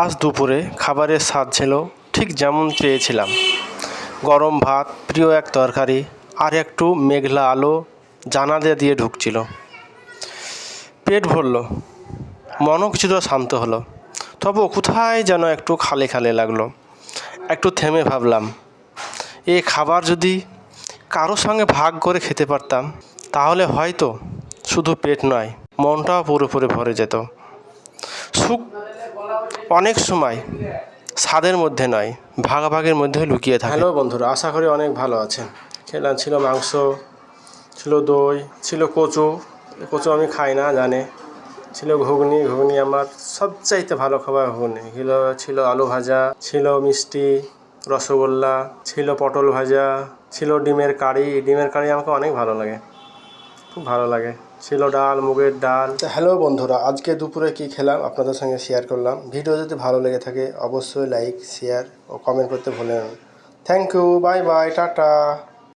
আজ দুপুরে খাবারের স্বাদ ছিল ঠিক যেমন চেয়েছিলাম। গরম ভাত, প্রিয় এক তরকারি, আর একটু মেঘলা আলো জানালা দিয়ে ঢুকছিল। পেট ভরল, মনও কিছুটা শান্ত হলো। তবু কোথায় যেন একটু খালি খালি লাগলো। একটু থেমে ভাবলাম, এই খাবার যদি কারোর সঙ্গে ভাগ করে খেতে পারতাম, তাহলে হয়তো শুধু পেট নয়, মনটাও পুরোপুরি ভরে যেত। সুখ অনেক সময় স্বাদের মধ্যে নয়, ভাগাভাগির মধ্যে লুকিয়ে থাকে। হ্যালো বন্ধুরা, আশা করি অনেক ভালো আছেন। খেলাম ছিল মাংস, ছিল দই, ছিল কচু। কচু আমি খাই না জানে। ছিল ঘুগনি, ঘুগনি আমার সবচাইতে ভালো খাবার ঘুগনি। ছিল আলু ভাজা, ছিল মিষ্টি, রসগোল্লা, ছিল পটল ভাজা, ছিল ডিমের কারি। ডিমের কারি আমাকে অনেক ভালো লাগে, খুব ভালো লাগে। ছিল ডাল, মুগের ডাল। হ্যালো বন্ধুরা, আজকে দুপুরে কি খেলাম আপনাদের সঙ্গে শেয়ার করলাম। ভিডিও যদি ভালো লেগে থাকে অবশ্যই লাইক, শেয়ার ও কমেন্ট করতে ভুলবেন না। Thank you, bye bye, tata.